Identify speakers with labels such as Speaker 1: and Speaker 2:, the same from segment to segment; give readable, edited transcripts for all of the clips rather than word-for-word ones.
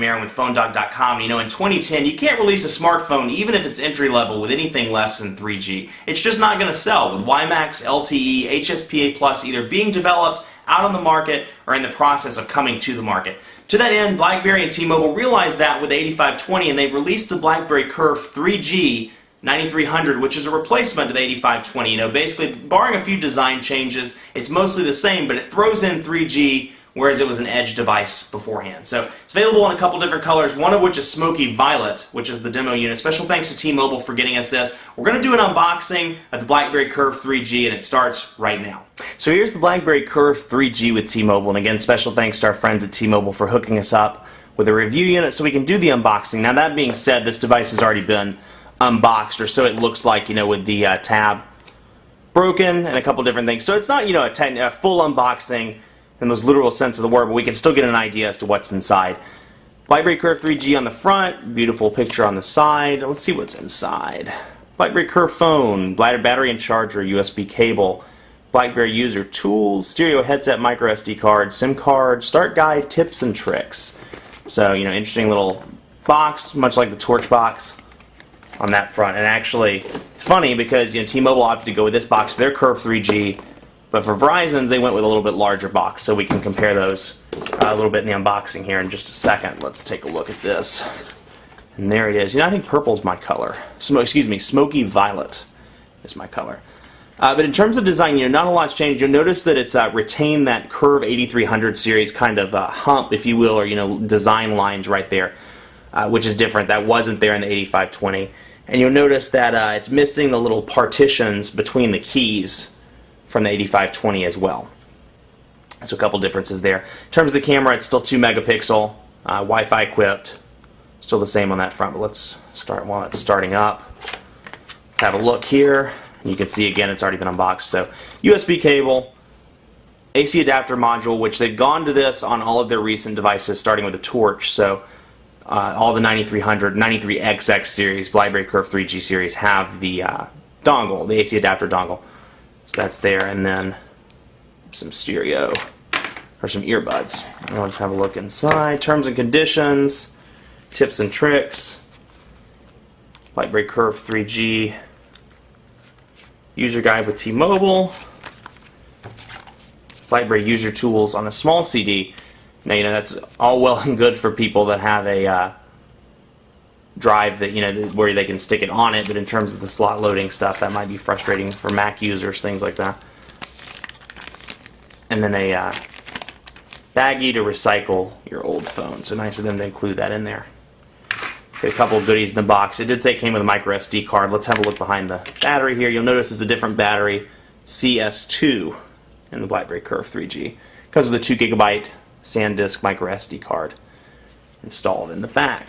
Speaker 1: Aaron with PhoneDog.com. You know, in 2010, you can't release a smartphone, even if it's entry-level, with anything less than 3G. It's just not going to sell, with WiMAX, LTE, HSPA Plus either being developed, out on the market, or in the process of coming to the market. To that end, BlackBerry and T-Mobile realized that with the 8520, and they've released the BlackBerry Curve 3G 9300, which is a replacement to the 8520. You know, basically, barring a few design changes, it's mostly the same, but it throws in 3G, whereas it was an edge device beforehand. So it's available in a couple different colors, one of which is Smoky Violet, which is the demo unit. Special thanks to T-Mobile for getting us this. We're going to do an unboxing of the BlackBerry Curve 3G, and it starts right now. So here's the BlackBerry Curve 3G with T-Mobile, and again, special thanks to our friends at T-Mobile for hooking us up with a review unit so we can do the unboxing. Now, that being said, this device has already been unboxed, or so it looks like, you know, with the tab broken and a couple different things. So it's not, you know, a full unboxing in the most literal sense of the word, but we can still get an idea as to what's inside. BlackBerry Curve 3G on the front, beautiful picture on the side. Let's see what's inside. BlackBerry Curve phone, battery and charger, USB cable, BlackBerry user tools, stereo headset, micro SD card, SIM card, start guide, tips and tricks. So, you know, interesting little box, much like the Torch box on that front. And actually, it's funny because, you know, T-Mobile opted to go with this box for their Curve 3G, but for Verizon's, they went with a little bit larger box, so we can compare those a little bit in the unboxing here in just a second. Let's take a look at this. And there it is. You know, I think purple's my color. Smoky Violet is my color. But in terms of design, you know, not a lot's changed. You'll notice that it's retained that Curve 8300 series kind of hump, if you will, or, you know, design lines right there, which is different. That wasn't there in the 8520. And you'll notice that it's missing the little partitions between the keys from the 8520 as well. So a couple differences there. In terms of the camera, it's still 2 megapixel, Wi-Fi equipped. Still the same on that front, but let's start while it's starting up. Let's have a look here. You can see again it's already been unboxed. So USB cable, AC adapter module, which they've gone to this on all of their recent devices, starting with the Torch. So all the 9300, 93XX series, BlackBerry Curve 3G series have the dongle, the AC adapter dongle. So that's there, and then some stereo, or some earbuds. Now let's have a look inside. Terms and conditions, tips and tricks, BlackBerry Curve 3G, user guide with T-Mobile, BlackBerry user tools on a small CD. Now, you know, that's all well and good for people that have a drive that, you know, where they can stick it on it, but in terms of the slot loading stuff, that might be frustrating for Mac users, things like that. And then a baggie to recycle your old phone. So nice of them to include that in there. Got a couple of goodies in the box. It did say it came with a micro SD card. Let's have a look behind the battery here. You'll notice it's a different battery, CS2, in the BlackBerry Curve 3G. Comes with a 2 gigabyte SanDisk micro SD card installed in the back.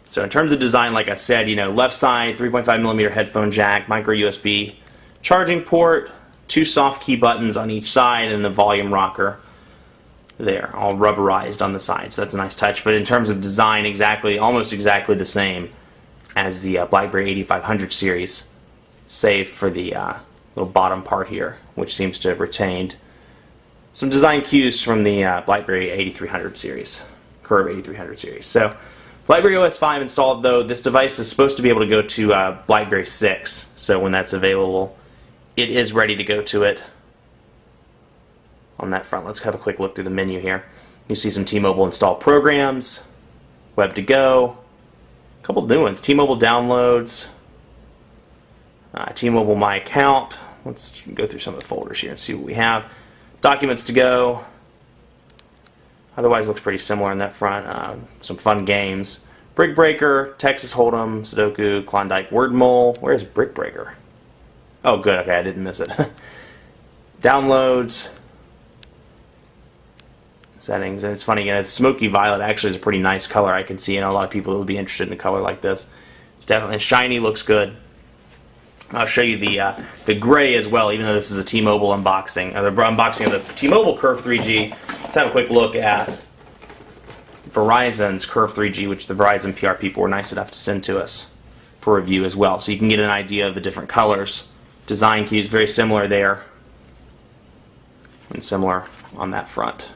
Speaker 1: So in terms of design, like I said, you know, left side 3.5mm headphone jack, micro USB charging port, 2 soft key buttons on each side, and the volume rocker there, all rubberized on the side. So that's a nice touch. But in terms of design, almost exactly the same as the BlackBerry 8500 series, save for the little bottom part here, which seems to have retained some design cues from the BlackBerry 8300 series, Curve 8300 series. So BlackBerry OS 5 installed, though. This device is supposed to be able to go to BlackBerry 6, so when that's available, it is ready to go to it on that front. Let's have a quick look through the menu here. You see some T-Mobile installed programs, Web to Go, a couple new ones, T-Mobile downloads, T-Mobile My Account. Let's go through some of the folders here and see what we have. Documents to go. Otherwise, looks pretty similar in that front. Some fun games. Brick Breaker, Texas Hold'em, Sudoku, Klondike Word Mole. Where's Brick Breaker? Oh, good. Okay, I didn't miss it. Downloads. Settings. And it's funny, you know, Smoky Violet actually is a pretty nice color. I can see, you know, a lot of people would be interested in a color like this. It's definitely shiny, looks good. I'll show you the gray as well, even though this is a T-Mobile unboxing. The unboxing of the T-Mobile Curve 3G. Let's have a quick look at Verizon's Curve 3G, which the Verizon PR people were nice enough to send to us for review as well. So you can get an idea of the different colors. Design cues, very similar there, and similar on that front.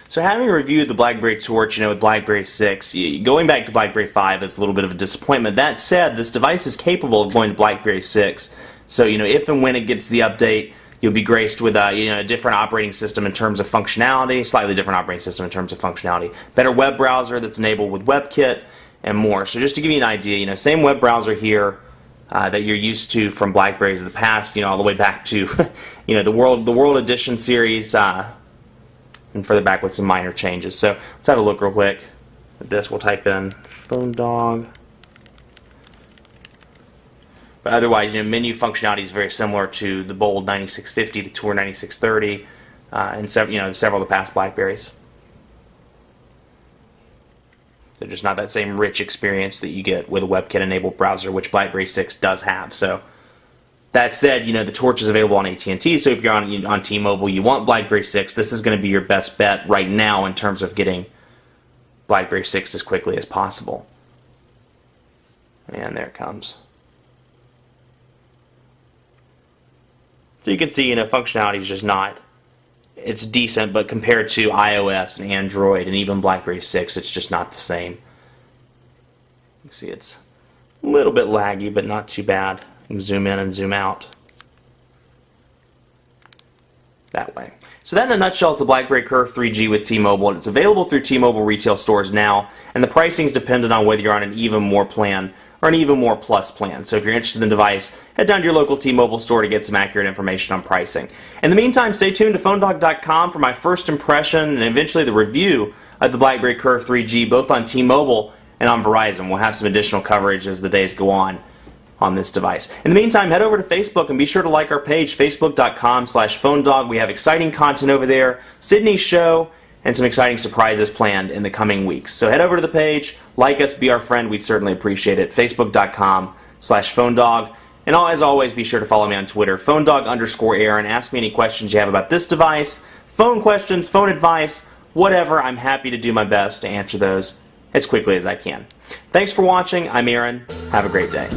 Speaker 1: So having reviewed the BlackBerry Torch, with BlackBerry 6, going back to BlackBerry 5 is a little bit of a disappointment. That said, this device is capable of going to BlackBerry 6. So, if and when it gets the update, you'll be graced with a different operating system in terms of functionality, slightly different operating system in terms of functionality, better web browser that's enabled with WebKit, and more. So just to give you an idea, same web browser here that you're used to from BlackBerries of the past, all the way back to the World Edition series, and further back with some minor changes. So let's have a look real quick at this. We'll type in phone dog. But otherwise, menu functionality is very similar to the Bold 9650, the Tour 9630, and several of the past BlackBerries. So just not that same rich experience that you get with a WebKit-enabled browser, which BlackBerry 6 does have. So that said, the Torch is available on AT&T, so if you're on T-Mobile, you want BlackBerry 6, this is going to be your best bet right now in terms of getting BlackBerry 6 as quickly as possible. And there it comes. So you can see, functionality is just not, it's decent, but compared to iOS and Android and even BlackBerry 6, it's just not the same. You can see it's a little bit laggy, but not too bad. You can zoom in and zoom out that way. So that in a nutshell is the BlackBerry Curve 3G with T-Mobile. It's available through T-Mobile retail stores now, and the pricing is dependent on whether you're on an Even More plan or an Even More Plus plan. So if you're interested in the device, head down to your local T-Mobile store to get some accurate information on pricing. In the meantime, stay tuned to PhoneDog.com for my first impression and eventually the review of the BlackBerry Curve 3G, both on T-Mobile and on Verizon. We'll have some additional coverage as the days go on this device. In the meantime, head over to Facebook and be sure to like our page, facebook.com/PhoneDog. We have exciting content over there, Sydney's show, and some exciting surprises planned in the coming weeks. So head over to the page, like us, be our friend. We'd certainly appreciate it. Facebook.com/PhoneDog. And as always, be sure to follow me on Twitter, PhoneDog_Aaron. Ask me any questions you have about this device, phone questions, phone advice, whatever. I'm happy to do my best to answer those as quickly as I can. Thanks for watching. I'm Aaron. Have a great day.